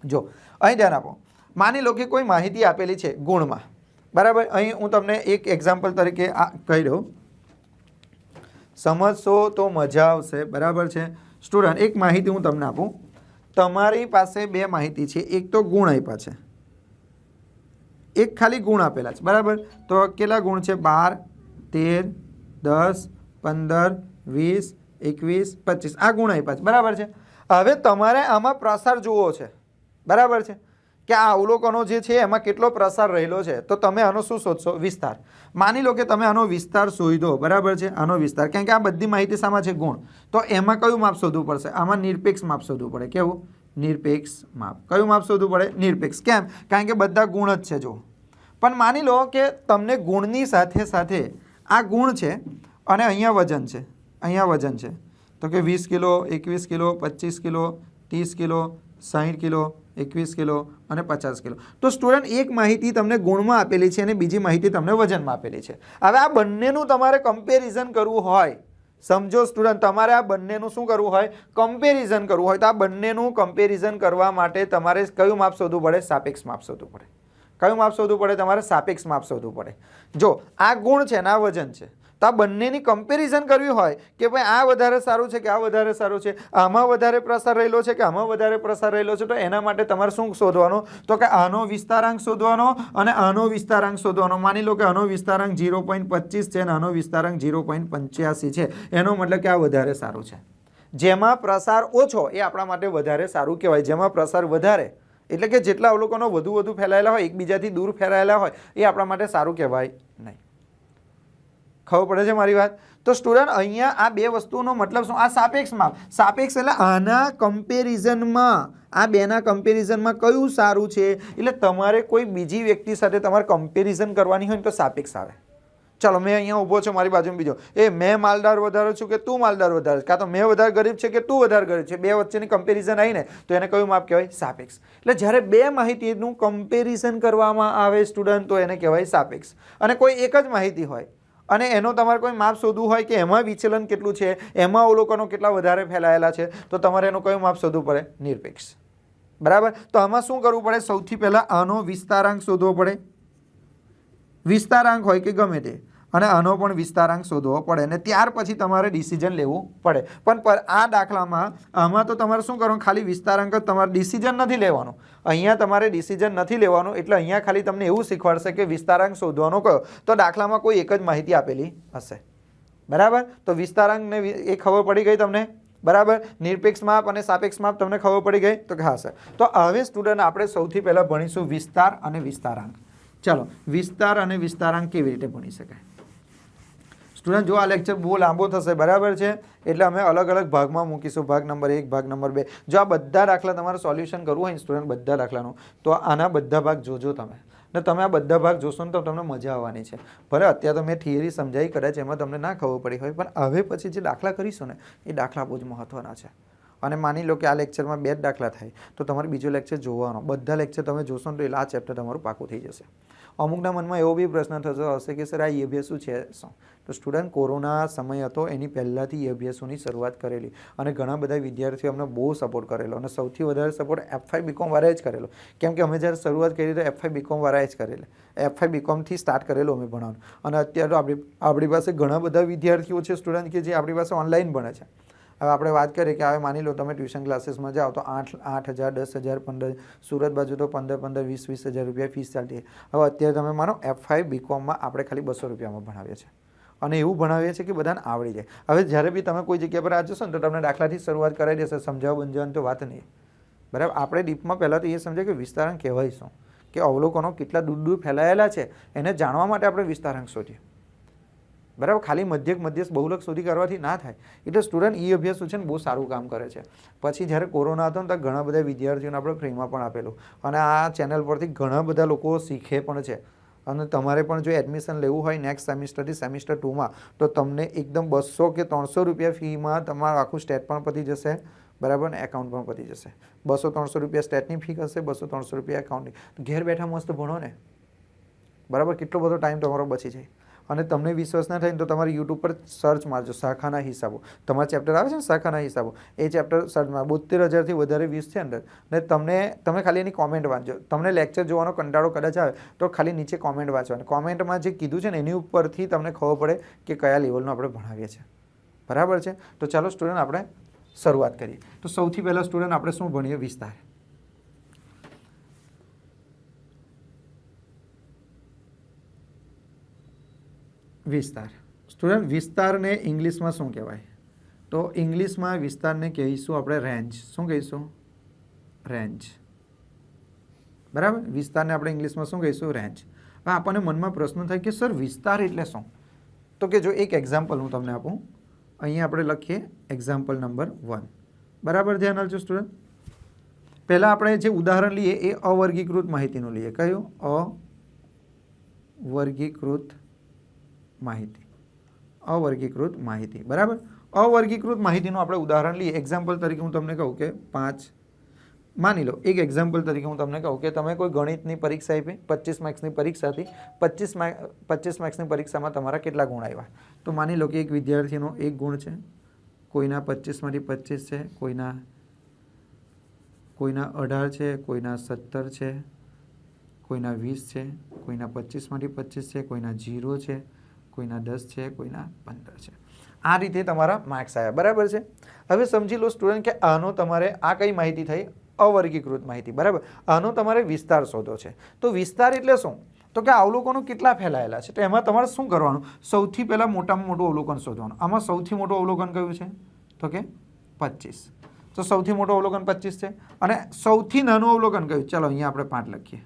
S1: જો અહીં ધ્યાન આપો. માની લો કે કોઈ માહિતી આપેલી છે ગુણમાં, બરાબર. અહીં હું તમને એક એક્ઝામ્પલ તરીકે કહી દઉં, સમજશો તો મજા આવશે, બરાબર છે સ્ટુડન્ટ. એક માહિતી હું તમને આપું. તમારી પાસે 2 માહિતી છે. એક તો ગુણ આપ્યા છે, એક ખાલી ગુણ આપેલા છે, બરાબર. તો કેટલા ગુણ છે? 12, 13, 10, 15, 20, 21, 25 આ ગુણ આપ્યા છે, બરાબર છે. હવે તમારે આમાં પ્રસાર જોવો છે, બરાબર છે, કે આ અવલોકનો જે છે એમાં કેટલો પ્રસાર રહેલો છે. તો તમે આનો શું શોધશો? વિસ્તાર. માની લો કે તમે આનો વિસ્તાર શોધો, બરાબર છે, આનો વિસ્તાર. કારણ કે આ બધી માહિતી શામાં છે? ગુણ. તો એમાં કયું માપ શોધવું પડશે? આમાં નિરપેક્ષ માપ શોધવું પડે. કેવું? નિરપેક્ષ માપ. કયું માપ શોધવું પડે? નિરપેક્ષ. કેમ? કારણ કે બધા ગુણ જ છે. જો પણ માની લો કે તમને ગુણની સાથે સાથે આ ગુણ છે અને અહીંયા વજન છે, અહીંયા વજન છે, તો કે 20 kilo, 21 kilo, 25 kilo, 30 kilo, 60 kilo, 21 kilo અને 50 કિલો. તો સ્ટુડન્ટ એક માહિતી તમને ગુણમાં આપેલી છે અને બીજી માહિતી તમને વજનમાં આપેલી છે. હવે આ બંનેનું તમારે કમ્પેરિઝન કરવું હોય, સમજો સ્ટુડન્ટ, તમારે આ બંનેનું શું કરવું હોય? કમ્પેરિઝન કરવું હોય. તો આ બંનેનું કમ્પેરિઝન કરવા માટે તમારે કયું માપ શોધવું પડે? સાપેક્ષ માપ શોધવું પડે. કયું માપ શોધવું પડે? તમારે સાપેક્ષ માપ શોધવું પડે. જો આ ગુણ છે ને આ વજન છે, તો આ બંનેની કમ્પેરિઝન કરવી હોય કે ભાઈ આ વધારે સારું છે કે આ વધારે સારું છે, આમાં વધારે પ્રસાર રહેલો છે કે આમાં વધારે પ્રસાર રહેલો છે, તો એના માટે તમારે શું શોધવાનું? તો કે આનો વિસ્તારાંક શોધવાનો અને આનો વિસ્તારાંક શોધવાનો. માની લો કે આનો વિસ્તારાંક 0.25 છે અને આનો વિસ્તારાંક 0.85 છે. એનો મતલબ કે આ વધારે સારું છે. જેમાં પ્રસાર ઓછો એ આપણા માટે વધારે સારું કહેવાય. જેમાં પ્રસાર વધારે એટલે કે જેટલા અવલોકનો વધુ ફેલાયેલા હોય, એકબીજાથી દૂર ફેલાયેલા હોય, એ આપણા માટે સારું કહેવાય નહીં. ખબર પડે છે મારી વાત? તો સ્ટુડન્ટ અહીંયા આ 2 વસ્તુનો મતલબ શું? આ સાપેક્ષ માપ. સાપેક્ષ એટલે આના કમ્પેરિઝનમાં, આ બેના કમ્પેરિઝનમાં કયું સારું છે. એટલે તમારે કોઈ બીજી વ્યક્તિ સાથે તમારે કમ્પેરિઝન કરવાની હોય ને તો સાપેક્ષ આવે. ચાલો મેં અહીંયા ઊભો છું, મારી બાજુમાં બીજો, મેં માલદાર વધારે છું કે તું માલદાર વધારે, કાં તો મેં વધારે ગરીબ છે કે તું વધારે ગરીબ છે, 2 વચ્ચેની કમ્પેરિઝન આવીને તો એને કયું માપ કહેવાય? સાપેક્ષ. એટલે જ્યારે 2 માહિતીનું કમ્પેરિઝન કરવામાં આવે સ્ટુડન્ટ તો એને કહેવાય સાપેક્ષ. અને કોઈ એક જ માહિતી હોય અને એનો તમારે કોઈ માપ શોધવું હોય કે એમાં વિચલન કેટલું છે, એમાં અવલોકનો કેટલા વધારે ફેલાયેલા છે, તો તમારે એનું કયું માપ શોધવું પડે? નિરપેક્ષ. બરાબર. તો આમાં શું કરવું પડે? સૌથી પહેલાં આનો વિસ્તારાંક શોધવો પડે. વિસ્તારાંક હોય કે ગમે તે, અને આનો પણ વિસ્તારાંક શોધવો પડે અને ત્યાર પછી તમારે ડિસિઝન લેવું પડે. પણ આ દાખલામાં આમાં તો તમારે શું કરવાનું, ખાલી વિસ્તારાંક જ, તમારે ડિસિઝન નથી લેવાનું. અહીંયા તમારે ડિસિઝન નથી લેવાનું, એટલે અહીંયા ખાલી તમને એવું શીખવાડશે કે વિસ્તારાંક શોધવાનો કયો. તો દાખલામાં કોઈ એક જ માહિતી આપેલી હશે, બરાબર. તો વિસ્તારાંકને એ ખબર પડી ગઈ તમને, બરાબર. નિરપેક્ષ માપ અને સાપેક્ષ માપ તમને ખબર પડી ગઈ, તો હા સર. તો હવે સ્ટુડન્ટ આપણે સૌથી પહેલાં ભણીશું વિસ્તાર અને વિસ્તારાંક. ચાલો, વિસ્તાર અને વિસ્તારાંક કેવી રીતે ભણી શકાય. સ્ટુડન્ટ જો આ લેક્ચર બહુ લાંબો થશે, બરાબર છે, એટલે અમે અલગ અલગ ભાગમાં મૂકીશું, ભાગ નંબર 1, ભાગ નંબર 2. જો આ બધા દાખલા તમારે સોલ્યુશન કરવું હોય સ્ટુડન્ટ, બધા દાખલાનું, તો આના બધા ભાગ જોજો તમે. ને તમે આ બધા ભાગ જોશો ને તો તમને મજા આવવાની છે. ભલે અત્યારે તો મેં થિયરી સમજાવી, કદાચ એમાં તમને ના ખબર પડી હોય, પણ હવે પછી જે દાખલા કરીશું ને એ દાખલા બહુ જ મહત્ત્વના છે. અને માની લો કે આ લેક્ચરમાં 2 જ દાખલા થાય તો તમારે બીજો લેક્ચર જોવાનો, બધા લેક્ચર તમે જોશો ને તો એટલે આ ચેપ્ટર તમારું પાકું થઈ જશે. અમુકના મનમાં એવો બી પ્રશ્ન થતો હશે કે સર આ ઈ અભ્યાસ શું છે શું. તો સ્ટુડન્ટ કોરોના સમય હતો એની પહેલાંથી ઈ અભ્યાસોની શરૂઆત કરેલી અને ઘણા બધા વિદ્યાર્થીઓ અમને બહુ સપોર્ટ કરેલો અને સૌથી વધારે સપોર્ટ F5 BCom વાળાએ જ કરેલો. કેમ કે અમે જ્યારે શરૂઆત કરી તો F5 BCom વાળાએ જ કરેલી, F5 BComથી સ્ટાર્ટ કરેલું અમે ભણવાનું. અને અત્યારે તો આપણી પાસે ઘણા બધા વિદ્યાર્થીઓ છે સ્ટુડન્ટ કે જે આપણી પાસે ઓનલાઈન ભણે છે. હવે આપણે વાત કરીએ કે હવે માની લો તમે ટ્યુશન ક્લાસીસમાં જાઓ તો 8,000, 10,000, 15,000, સુરત બાજુ તો 15,000, 20,000 રૂપિયા ફીસ ચાલતી. હવે અત્યારે તમે માનો F5 BComમાં આપણે ખાલી 200 રૂપિયામાં ભણાવીએ છીએ અને એવું ભણાવીએ છીએ કે બધાને આવડી જાય. હવે જ્યારે બી તમે કોઈ જગ્યા પર આ જશો ને તો તમને દાખલાથી શરૂઆત કરાવી દેશે, સમજાવવાની તો વાત નહીં, બરાબર. આપણે ડીપમાં પહેલાં તો એ સમજાય કે વિસ્તારાંક કહેવાય શું, કે અવલોકનો કેટલા દૂર દૂર ફેલાયેલા છે એને જાણવા માટે આપણે વિસ્તારાંક શોધીએ, બરાબર. ખાલી મધ્યસ્થ બહુલક શોધી કરવાથી ના થાય. એટલે સ્ટુડન્ટ ઈ અભ્યાસ છે ને બહુ સારું કામ કરે છે. પછી જ્યારે કોરોના હતો ને તો ઘણા બધા વિદ્યાર્થીઓને આપણે ફ્રીમાં પણ આપેલું અને આ ચેનલ પરથી ઘણા બધા લોકો શીખે પણ છે. અને તમારે પણ જો એડમિશન લેવું હોય નેક્સ્ટ સેમિસ્ટરથી સેમિસ્ટર 2માં તો તમને એકદમ 200 કે 300 રૂપિયા ફીમાં તમારું આખું સ્ટેટ પણ પતી જશે, બરાબર, ને એકાઉન્ટ પણ પતી જશે. 200-300 રૂપિયા સ્ટેટની ફી હશે, 200-300 રૂપિયા એકાઉન્ટની. ઘેર બેઠા મસ્ત ભણો ને, બરાબર. કેટલો બધો ટાઈમ તમારો બચી જાય. અને તમને વિશ્વાસ ના થાય ને તો તમારે યુટ્યુબ પર સર્ચ મારજો શાખાના હિસાબો. તમારા ચેપ્ટર આવે છે ને શાખાના હિસાબો, એ ચેપ્ટર સર્ચ માર. 72,000થી વધારે વ્યૂઝ છે અંદર. ને તમે ખાલી એની કોમેન્ટ વાંચજો. તમને લેક્ચર જોવાનો કંટાળો કદાચ આવે તો ખાલી નીચે કોમેન્ટ વાંચવાની. કોમેન્ટમાં જે કીધું છે ને એની ઉપરથી તમને ખબર પડે કે કયા લેવલનું આપણે ભણાવીએ છીએ, બરાબર છે. તો ચાલો સ્ટુડન્ટ આપણે શરૂઆત કરીએ. તો સૌથી પહેલાં સ્ટુડન્ટ આપણે શું ભણીએ, વિસ્તાર. વિસ્તાર. સ્ટુડન્ટ વિસ્તારને ઇંગ્લિશમાં શું કહેવાય? તો ઇંગ્લિશમાં વિસ્તારને કહીશું આપણે રેન્જ. શું કહીશું? રેન્જ, બરાબર. વિસ્તારને આપણે ઇંગ્લિશમાં શું કહીશું? રેન્જ. હવે આપણને મનમાં પ્રશ્ન થાય કે સર વિસ્તાર એટલે શું? તો કે જો એક એક્ઝામ્પલ હું તમને આપું. અહીંયા આપણે લખીએ એક્ઝામ્પલ નંબર 1, બરાબર. ધ્યાન આપજો સ્ટુડન્ટ. પહેલાં આપણે જે ઉદાહરણ લઈએ એ અવર્ગીકૃત માહિતીનું લઈએ. કયું? અવર્ગીકૃત માહિતી. અવર્ગીકૃત માહિતી, બરાબર. અવર્ગીકૃત માહિતીનું આપણે ઉદાહરણ લઈએ. એક્ઝામ્પલ તરીકે હું તમને કહું કે 5, માની લો એક એક્ઝામ્પલ તરીકે હું તમને કહું કે તમે કોઈ ગણિતની પરીક્ષા આપી, 25 માર્ક્સની પરીક્ષા હતી. 25 માર્ક્સની પરીક્ષામાં તમારા કેટલા ગુણ આવ્યા? તો માની લો કે એક વિદ્યાર્થીનો 1 ગુણ છે, કોઈના 25માંથી 25 છે, કોઈના 18 છે, કોઈના 17 છે, કોઈના 20 છે, કોઈના 25માંથી 25 છે, કોઈના 0 છે, કોઈના 10 છે, કોઈના 15 છે. આ રીતે તમારા માર્ક્સ આવ્યા, બરાબર છે. હવે સમજી લો સ્ટુડન્ટ કે આનો તમારે આ કઈ માહિતી થઈ? અવર્ગીકૃત માહિતી, બરાબર. આનો તમારે વિસ્તાર શોધો છે. તો વિસ્તાર એટલે શું? તો કે અવલોકનો કેટલા ફેલાયેલા છે. તો એમાં તમારે શું કરવાનું? સૌથી પહેલાં મોટામાં મોટું અવલોકન શોધવાનું. આમાં સૌથી મોટું અવલોકન કયું છે? તો કે 25. તો સૌથી મોટું અવલોકન 25 છે. અને સૌથી નાનું અવલોકન કયું? ચાલો અહીંયા આપણે 5 લખીએ,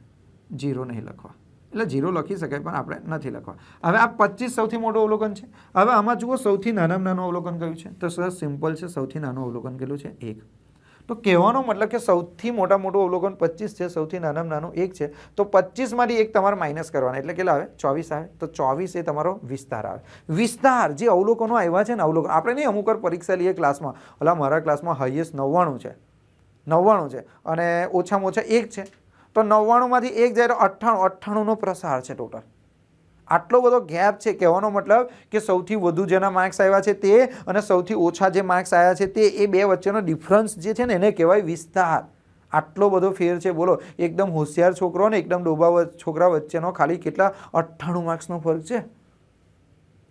S1: 0 નહીં લખવા. એટલે 0 લખી શકાય પણ આપણે નથી લખવા. હવે આ 25 સૌથી મોટું અવલોકન છે. હવે આમાં જુઓ સૌથી નાનામાં નાનું અવલોકન કયું છે? તો સર સિમ્પલ છે, સૌથી નાનું અવલોકન કેટલું છે? 1. તો કહેવાનો મતલબ કે સૌથી મોટું અવલોકન 25 છે, સૌથી નાનામાં નાનું 1 છે. તો 25માંથી 1 તમારે માઇનસ કરવાના, એટલે કેટલા આવે? 24 આવે. તો 24 એ તમારો વિસ્તાર આવે. વિસ્તાર જે અવલોકનો આવ્યા છે ને, અવલોકન આપણે નહીં અમુક વાર પરીક્ષા લઈએ ક્લાસમાં, ઓલા મારા ક્લાસમાં હાઈએસ્ટ 99 છે, 99 છે અને ઓછામાં ઓછા 1 છે. તો 99માંથી 1 જાય તો 98નો પ્રસાર છે ટોટલ. આટલો બધો ગેપ છે. કહેવાનો મતલબ કે સૌથી વધુ જેના માર્ક્સ આવ્યા છે તે અને સૌથી ઓછા જે માર્ક્સ આવ્યા છે તે, એ બે વચ્ચેનો ડિફરન્સ જે છે ને એને કહેવાય વિસ્તાર. આટલો બધો ફેર છે, બોલો. એકદમ હોશિયાર છોકરો ને એકદમ ડોબા છોકરા વચ્ચેનો ખાલી કેટલા? 98 માર્ક્સનો ફરક છે.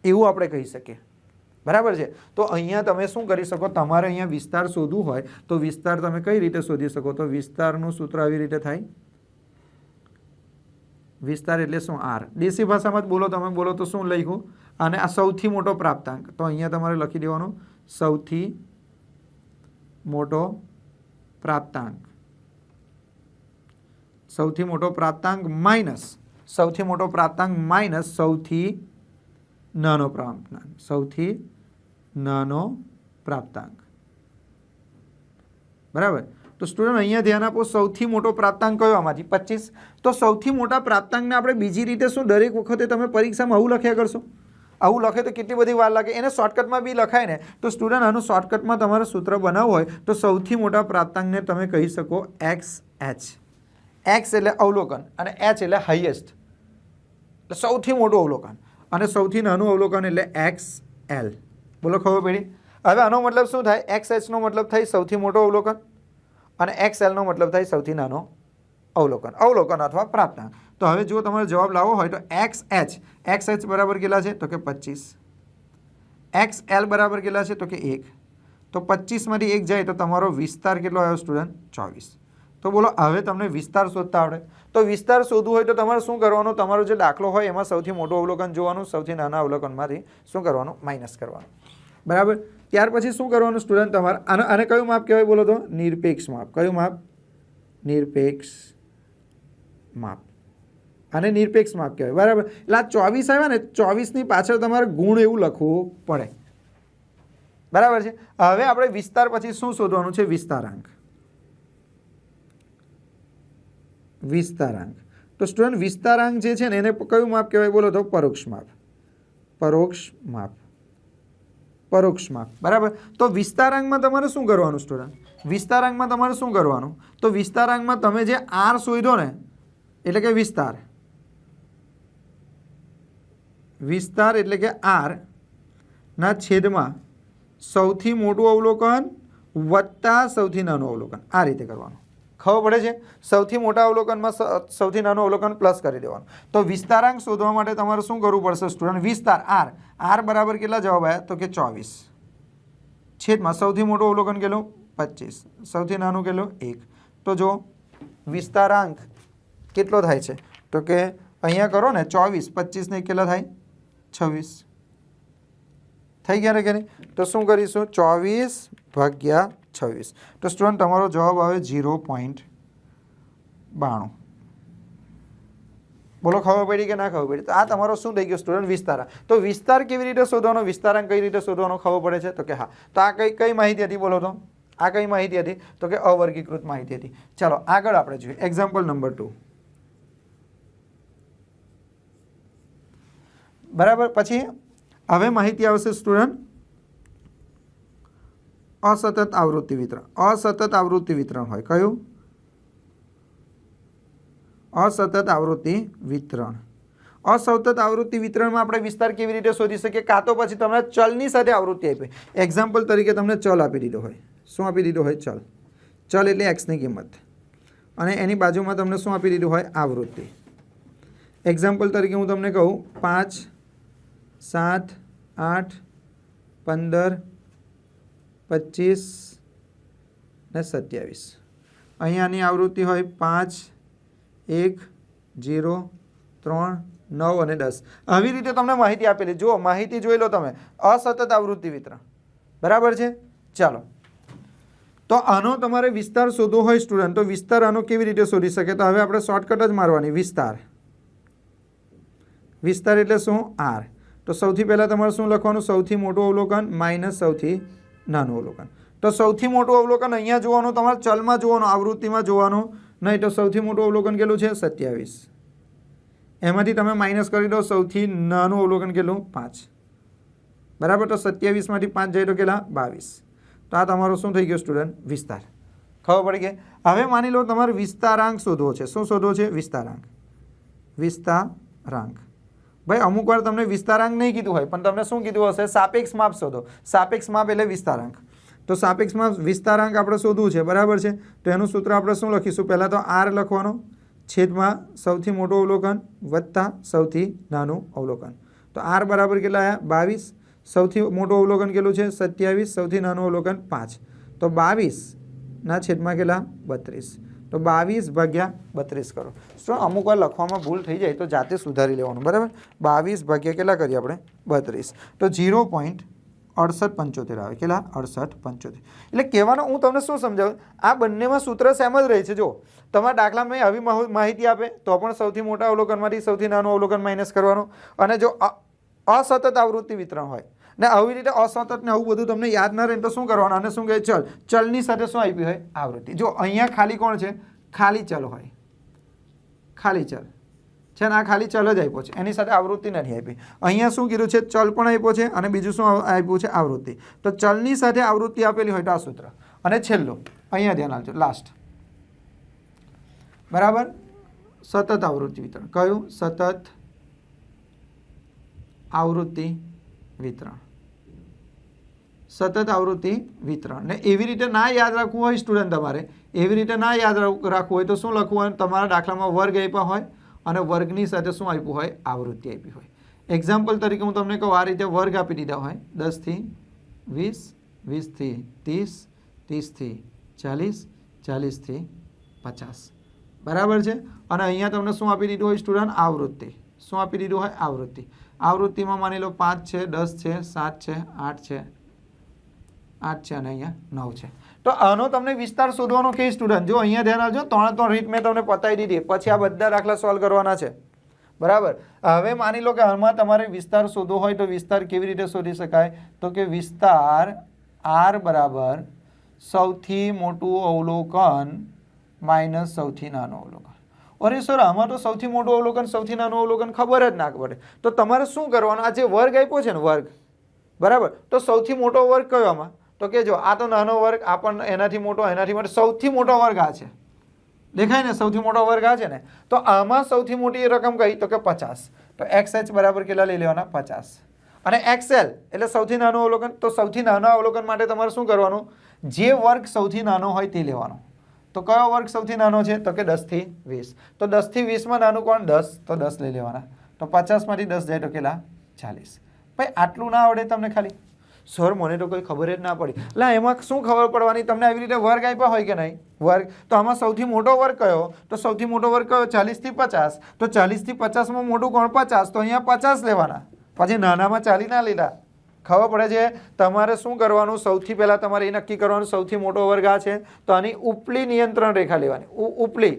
S1: એવું આપણે કહી શકીએ, બરાબર છે. તો અહીંયા તમે શું કરી શકો, તમારે અહીંયા વિસ્તાર શોધવું હોય તો વિસ્તાર તમે કઈ રીતે શોધી શકો, તો વિસ્તારનું સૂત્ર આવી રીતે થાય, વિસ્તાર એટલે શું, આર. દેશી ભાષામાં જ બોલો, તમે બોલો તો શું લખ્યું, અને આ સૌથી મોટો પ્રાપ્તાંક, તો અહીંયા તમારે લખી દેવાનું સૌથી મોટો પ્રાપ્તાંક, સૌથી મોટો પ્રાપ્તાંક માઇનસ સૌથી મોટો પ્રાપ્તાંક માઇનસ સૌથી નાનો પ્રાપ્તાંક, સૌથી નાનો પ્રાપ્તાંક, બરાબર. તો સ્ટુડન્ટ અહીંયા ધ્યાન આપો, સૌથી મોટો પ્રાપ્તાંક કયો આમાંથી, 25. તો સૌથી મોટા પ્રાપ્તાંકને આપણે બીજી રીતે શું, દરેક વખતે તમે પરીક્ષામાં આવું લખ્યા કરશો, આવું લખે તો કેટલી બધી વાર લાગે, એને શોર્ટકટમાં બી લખાય ને. તો સ્ટુડન્ટ આનું શોર્ટકટમાં તમારે સૂત્ર બનાવવું હોય તો સૌથી મોટા પ્રાપ્તાંકને તમે કહી શકો એક્સ એચ. એક્સ એટલે અવલોકન અને એચ એટલે હાઈએસ્ટ, એટલે સૌથી મોટું અવલોકન, અને સૌથી નાનું અવલોકન એટલે એક્સ એલ. બોલો, ખબર પડી? હવે આનો મતલબ શું થાય, એક્સ એચનો મતલબ થાય સૌથી મોટો અવલોકન, અને એક્સ એલનો મતલબ થાય સૌથી નાનો અવલોકન, અવલોકન અથવા પ્રાપ્તાંક. તો હવે જો તમારે જવાબ લાવવો હોય તો એક્સ એચ બરાબર કેટલા છે, તો કે 25. એક્સ એલ બરાબર કેટલા છે, તો કે 1. તો 25માંથી 1 જાય તો તમારો વિસ્તાર કેટલો આવ્યો સ્ટુડન્ટ, 24. તો બોલો, હવે તમને વિસ્તાર શોધતા આવડે. તો વિસ્તાર શોધવું હોય તો તમારે શું કરવાનું, તમારો જે દાખલો હોય એમાં સૌથી મોટું અવલોકન જોવાનું, સૌથી નાના અવલોકનમાંથી શું કરવાનું, માઇનસ કરવાનું, બરાબર. ત્યાર પછી શું કરવાનું સ્ટુડન્ટ, તમારે આને કયું માપ કહેવાય, બોલો તો, નિરપેક્ષ માપ. કયું માપ, નિરપેક્ષ માપ. આને નિરપેક્ષ માપ કહેવાય, બરાબર. એટલે આ 24 આવ્યા ને, 24ની પાછળ તમારે ગુણ એવું લખવું પડે, બરાબર છે. હવે આપણે વિસ્તાર પછી શું શોધવાનું છે, વિસ્તારાંક. વિસ્તારાંક. તો સ્ટુડન્ટ વિસ્તારાંક જે છે ને એને કયું માપ કહેવાય, બોલો તો, પરોક્ષ માપ. પરોક્ષ માપ, પરોક્ષ માપ, બરાબર. તો વિસ્તારાંકમાં તમારે શું કરવાનું સ્ટુડન્ટ, વિસ્તારાંકમાં તમારે શું કરવાનું, તો વિસ્તારાંકમાં તમે જે આર શોધ્યો ને, એટલે કે વિસ્તાર, વિસ્તાર એટલે કે આર ના છેદમાં સૌથી મોટું અવલોકન વત્તા સૌથી નાનું અવલોકન, આ રીતે કરવાનું. ખબર પડે છે? સૌથી મોટા અવલોકનમાં સૌથી નાનું અવલોકન પ્લસ કરી દેવાનું. તો વિસ્તારાંક શોધવા માટે તમારે શું કરવું પડશે સ્ટુડન્ટ, વિસ્તાર આર, આર બરાબર કેટલા જવાબ આવ્યા, તો કે 24, છેદમાં સૌથી મોટું અવલોકન કેટલું, 25, સૌથી નાનું કેટલું, 1. તો જો વિસ્તારાંક કેટલો થાય છે, તો કે અહીંયા કરો ને 24, 25 ને કેટલા થાય, 26 થઈ ગયા ને કે નહીં. તો શું કરીશું, 24 ભાગ્યા 26. તો સ્ટુડન્ટ તમારો જવાબ આવે 0.92. બોલો, ખબર પડી કે ના ખબર પડી? તો આ તમારો શું થઈ ગયો સ્ટુડન્ટ, વિસ્તાર. તો વિસ્તાર કેવી રીતે શોધવાનો, વિસ્તારાંક કઈ રીતે શોધવાનો, ખબર પડે છે? તો કે હા. તો આ કઈ માહિતી હતી, બોલો તો, આ કઈ માહિતી હતી, તો કે અવર્ગીકૃત માહિતી હતી. ચાલો આગળ આપણે જોઈએ એક્ઝામ્પલ નંબર 2, બરાબર. પછી હવે માહિતી આવશે સ્ટુડન્ટ અસતત આવૃત્તિ વિતરણ. અસતત આવૃત્તિ વિતરણ હોય કયું, અસતત આવૃત્તિ વિતરણ. અસતત આવૃત્તિ વિતરણમાં આપણે વિસ્તાર કેવી રીતે શોધી શકીએ, કાં તો પછી તમને ચલની સાથે આવૃત્તિ આપી, એક્ઝામ્પલ તરીકે તમને ચલ આપી દીધો હોય, શું આપી દીધો હોય, ચલ. ચલ એટલે એક્સની કિંમત, અને એની બાજુમાં તમને શું આપી દીધું હોય, આવૃત્તિ. એક્ઝામ્પલ તરીકે હું તમને કહું 5, 7, 8, 15, 25 ને 27. અહીંયાની આવૃત્તિ હોય 5, 1, 0, 3, 9 અને 10. આવી રીતે તમને માહિતી આપેલી, જુઓ માહિતી જોઈ લો તમે, અસતત આવૃત્તિ વિતરણ, બરાબર છે. ચાલો, તો આનો તમારે વિસ્તાર શોધવો હોય સ્ટુડન્ટ, તો વિસ્તાર આનો કેવી રીતે શોધી શકે, તો હવે આપણે શોર્ટકટ જ મારવાની, વિસ્તાર. વિસ્તાર એટલે શું, આર. તો સૌથી પહેલાં તમારે શું લખવાનું, સૌથી મોટું અવલોકન માઇનસ સૌથી નાનું અવલોકન. તો સૌથી મોટું અવલોકન અહીંયા જોવાનું, તમારે ચલમાં જોવાનું, આવૃત્તિમાં જોવાનું નહીં. તો સૌથી મોટું અવલોકન કેટલું છે, 27. એમાંથી તમે માઇનસ કરી દો સૌથી નાનું અવલોકન કેટલું, 5, બરાબર. તો 27માંથી 5 જાય તો કેટલા, 22. તો આ તમારો શું થઈ ગયો સ્ટુડન્ટ, વિસ્તાર. ખબર પડી ગઈ? હવે માની લો તમારે વિસ્તારાંક શોધવો છે. શું શોધવો છે, વિસ્તારાંક. વિસ્તારાંક. ભાઈ અમુક વાર તમને વિસ્તારાંક નહીં કીધું હોય, પણ તમને શું કીધું હશે, સાપેક્ષ માપ શોધો. સાપેક્ષ માપ એટલે વિસ્તારાંક. તો સાપેક્ષ માપ વિસ્તારાંક આપણે શોધવું છે, બરાબર છે. તો એનું સૂત્ર આપણે શું લખીશું, પહેલાં તો આર લખવાનો, છેદમાં સૌથી મોટું અવલોકન વત્તા સૌથી નાનું અવલોકન. તો આર બરાબર કેટલા આવ્યા 22. સૌથી મોટું અવલોકન કેટલું છે 27. સૌથી નાનું અવલોકન 5. તો 22 છેદમાં કેટલા 32. તો 22 ભાગ્યા 32 કરો. અમુક વાર લખવામાં ભૂલ થઈ જાય તો જાતે સુધારી લેવાનું, બરાબર. 22 ભાગ્યા કેટલા કરીએ આપણે 32. તો 0.6875 આવે. કેટલા 6875. એટલે કહેવાનો હું તમને શું સમજાવું, આ બંનેમાં સૂત્ર સેમ જ રહે છે. જો તમારા દાખલામાં મેં આવી માહિતી આપે તો પણ સૌથી મોટા અવલોકનમાંથી સૌથી નાનું અવલોકન માઇનસ કરવાનું, અને જો અસતત આવૃત્તિ વિતરણ હોય ને આવી રીતે અસતત ને આવું બધું તમને યાદ ના રહે તો શું કરવાનું, અને શું કહે ચલની સાથે શું આપ્યું હોય આવૃત્તિ. જો અહીંયા ખાલી કોણ છે, ખાલી ચલ હોય, ખાલી ચલ છે ને, આ ખાલી ચલ જ આપ્યો છે, એની સાથે આવૃત્તિ નથી આપી. અહીંયા શું કીધું છે, ચલ પણ આપ્યો છે અને બીજું શું આપ્યું છે, આવૃત્તિ. તો ચલની સાથે આવૃત્તિ આપેલી હોય તો આ સૂત્ર. અને છેલ્લું અહીંયા ધ્યાન આપજો, લાસ્ટ, બરાબર, સતત આવૃત્તિ વિતરણ. કયું? સતત આવૃત્તિ વિતરણ. સતત આવૃત્તિ વિતરણ. ને એવી રીતે ના યાદ રાખવું હોય સ્ટુડન્ટ, તમારે એવી રીતે ના યાદ રાખવું હોય તો શું લખવું હોય, તમારા દાખલામાં વર્ગ આપ્યા હોય અને વર્ગની સાથે શું આપ્યું હોય, આવૃત્તિ આપી હોય. એક્ઝામ્પલ તરીકે હું તમને કહું, આ રીતે વર્ગ આપી દીધા હોય 10 થી 20, 20 થી 30, 30 થી 40, 40 થી 50, બરાબર છે. અને અહીંયા તમને શું આપી દીધું હોય સ્ટુડન્ટ, આવૃત્તિ. શું આપી દીધું હોય, આવૃત્તિ. આવૃત્તિમાં માની લો 5 છે, 10 છે, 7 છે, 8 છે, 8 છે અને અહીંયા 9 છે. તો આનો તમને વિસ્તાર શોધવાનો કે સ્ટુડન્ટ, જો અહીંયા ધ્યાન આપજો, 3 રીત મેં તમને બતાવી દીધી, પછી આ બધા દાખલા સોલ્વ કરવાના છે, બરાબર. હવે માની લો કે આમાં તમારે વિસ્તાર શોધવો હોય તો વિસ્તાર કેવી રીતે શોધી શકાય, તો કે વિસ્તાર આર બરાબર સૌથી મોટું અવલોકન માઇનસ સૌથી નાનું અવલોકન. અરે સર આમાં તો સૌથી મોટું અવલોકન સૌથી નાનું અવલોકન ખબર જ ના પડે. તો તમારે શું કરવાનું, આ જે વર્ગ આપ્યો છે ને વર્ગ, બરાબર, તો સૌથી મોટો વર્ગ કયો આમાં, તો કે જો આ તો નાનો વર્ગ, આ પણ એનાથી મોટો, એનાથી મોટો, સૌથી મોટો વર્ગ આ છે, દેખાય ને, સૌથી મોટો વર્ગ આ છે ને. તો આમાં સૌથી મોટી રકમ કઈ, તો કે 50. તો XH બરાબર કેટલા લઈ લેવાના, 50. અને XL એટલે સૌથી નાનું અવલોકન. તો સૌથી નાના અવલોકન માટે તમારે શું કરવાનું, જે વર્ગ સૌથી નાનો હોય તે લેવાનો. તો કયો વર્ગ સૌથી નાનો છે, તો કે 10 થી 20. તો 10 થી 20માં નાનું કોણ, 10, તો 10 લઈ લેવાના. તો 50 માંથી 10 જાય તો કેટલા, 40. ભાઈ આટલું ના આવડે તમને ખાલી, સર મને તો કોઈ ખબર જ ના પડી. એટલે એમાં શું ખબર પડવાની, તમને આવી રીતે વર્ગ આપ્યા હોય કે નહીં, વર્ગ, તો આમાં સૌથી મોટો વર્ગ કયો, તો સૌથી મોટો વર્ગ કયો, 40 થી 50. તો 40 થી 50માં મોટું કોણ, 50, તો અહીંયા 50 લેવાના, પછી નાનામાં 40 ના લીધા. ખબર પડે છે. તમારે શું કરવાનું, સૌથી પહેલાં તમારે એ નક્કી કરવાનું સૌથી મોટો વર્ગ આ છે, તો આની ઉપલી નિયંત્રણ રેખા લેવાની, ઉપલી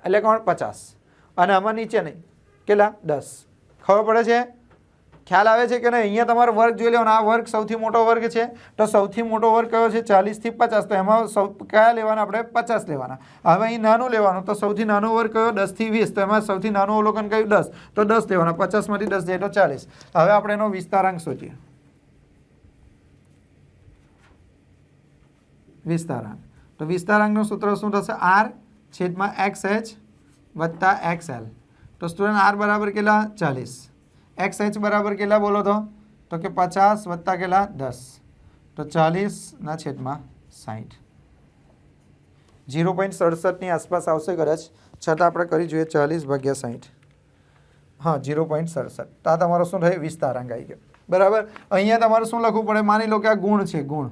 S1: એટલે કોણ 50, અને આમાં નીચે નહીં કેટલા 10. ખબર પડે છે, ખ્યાલ આવે છે કે નહીં. અહીંયા તમારે વર્ગ જોઈ લેવાનો, આ વર્ગ સૌથી મોટો વર્ગ છે, તો સૌથી મોટો વર્ગ કયો છે 40 થી 50, તો એમાં કયા લેવાના આપણે 50 લેવાના. હવે અહીં નાનું લેવાનું, તો સૌથી નાનો વર્ગ કયો 10 થી 20, તો એમાં સૌથી નાનું અવલોકન કયું 10, તો 10 લેવાના, 50 માંથી 10 જાય તો 40. હવે આપણે એનો વિસ્તારાંક શોધીએ. વિસ્તારાંક, તો વિસ્તારાંકનું સૂત્ર શું થશે, R છેદમાં XH વત્તા XL. તો સ્ટુડન્ટ R બરાબર કેટલા 40, XH બરાબર કેટલા બોલો તો કે 50 વત્તા કેટલા 10, તો 40 છેદમાં 60. 0.67ની આસપાસ આવશે કદાચ, છતાં આપણે કરી જોઈએ 40 ભાગ્યા 60. હા 0.67. તો આ તમારો શું થાય, વિસ્તારાંક આવી ગયો, બરાબર. અહીંયા તમારે શું લખવું પડે, માની લો કે આ ગુણ છે, ગુણ,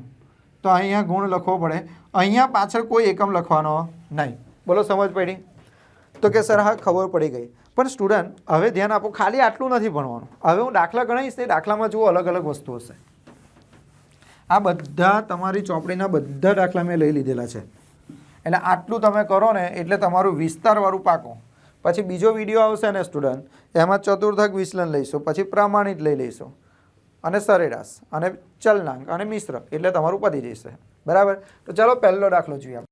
S1: તો અહીંયા ગુણ લખવો પડે. અહીંયા પાછળ કોઈ એકમ લખવાનો નહીં. બોલો સમજ પડી, તો કે સર હા ખબર પડી ગઈ. પણ સ્ટુડન્ટ હવે ધ્યાન આપો, ખાલી આટલું નથી ભણવાનું. હવે હું દાખલા ગણાવીશ, તે દાખલામાં જુઓ અલગ અલગ વસ્તુ હશે. આ બધા તમારી ચોપડીના બધા દાખલા મેં લઈ લીધેલા છે, એટલે આટલું તમે કરો ને એટલે તમારું વિસ્તારવાળું પાકો. પછી બીજો વિડીયો આવશે ને સ્ટુડન્ટ, એમાં ચતુર્થક વિચલન લઈશું, પછી પ્રમાણિત લઈ લઈશું, અને સરેરાશ, અને ચલનાંક, અને મિશ્ર, એટલે તમારું પતી જશે, બરાબર. તો ચાલો પહેલો દાખલો જોઈએ.